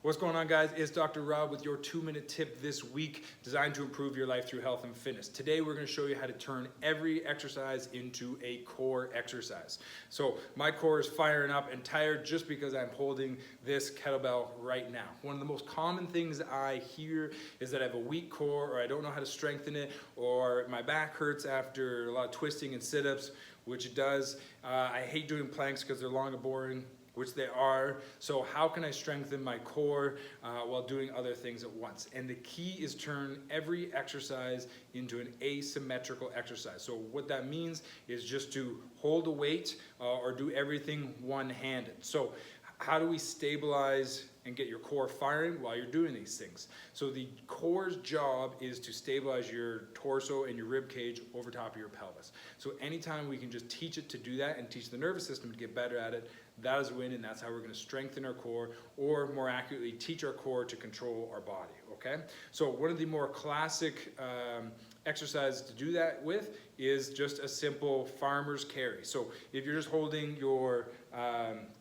What's going on, guys? It's Dr. Rob with your 2-minute tip this week designed to improve your life through health and fitness. Today, we're going to show you how to turn every exercise into a core exercise. So my core is firing up and tired just because I'm holding this kettlebell right now. One of the most common things I hear is that I have a weak core, or I don't know how to strengthen it, or my back hurts after a lot of twisting and sit-ups, which it does. I hate doing planks because they're long and boring, which they are. So how can I strengthen my core while doing other things at once? And the key is turn every exercise into an asymmetrical exercise. So what that means is just to hold a weight or do everything one-handed. So how do we stabilize and get your core firing while you're doing these things? So the core's job is to stabilize your torso and your rib cage over top of your pelvis. So anytime we can just teach it to do that and teach the nervous system to get better at it, that is a win, and that's how we're going to strengthen our core, or more accurately, teach our core to control our body, okay? So one of the more classic exercises to do that with is just a simple farmer's carry. So if you're just holding your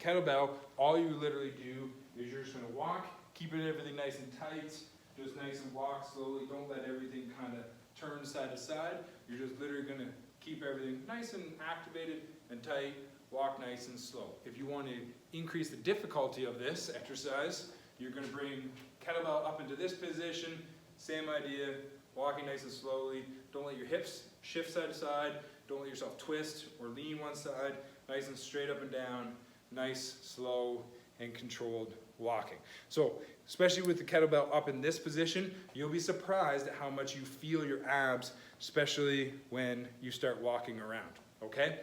kettlebell, all you literally do is you're just going to walk, keeping everything nice and tight, just nice and walk slowly. Don't let everything kind of turn side to side. You're just literally going to keep everything nice and activated and tight. Walk nice and slow. If you want to increase the difficulty of this exercise, you're going to bring kettlebell up into this position. Same idea, walking nice and slowly. Don't let your hips shift side to side. Don't let yourself twist or lean one side. Nice and straight up and down. Nice, slow, and controlled walking. So, especially with the kettlebell up in this position, you'll be surprised at how much you feel your abs, especially when you start walking around, okay?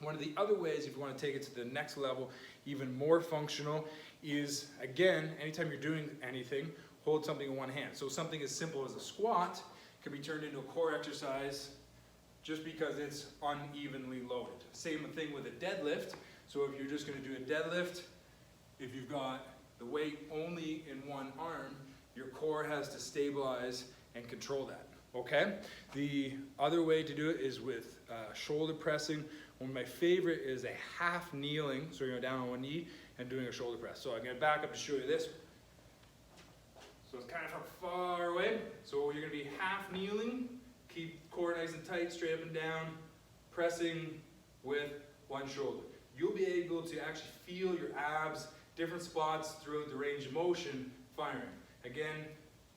One of the other ways, if you want to take it to the next level, even more functional, is, again, anytime you're doing anything, hold something in one hand. So something as simple as a squat can be turned into a core exercise just because it's unevenly loaded. Same thing with a deadlift. So if you're just going to do a deadlift, if you've got the weight only in one arm, your core has to stabilize and control that. Okay? The other way to do it is with shoulder pressing. One of my favorite is a half kneeling, so you're down on one knee and doing a shoulder press. So I'm going to back up to show you this. So it's kind of from far away. So you're going to be half kneeling, keep core nice and tight, straight up and down, pressing with one shoulder. You'll be able to actually feel your abs, different spots throughout the range of motion firing. Again,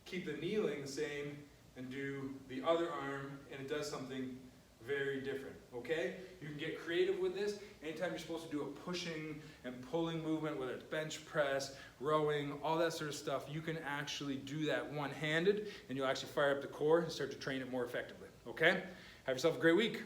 keep the kneeling the same and do the other arm, and it does something very different, okay? You can get creative with this. Anytime you're supposed to do a pushing and pulling movement, whether it's bench press, rowing, all that sort of stuff, you can actually do that one-handed, and you'll actually fire up the core and start to train it more effectively, okay? Have yourself a great week.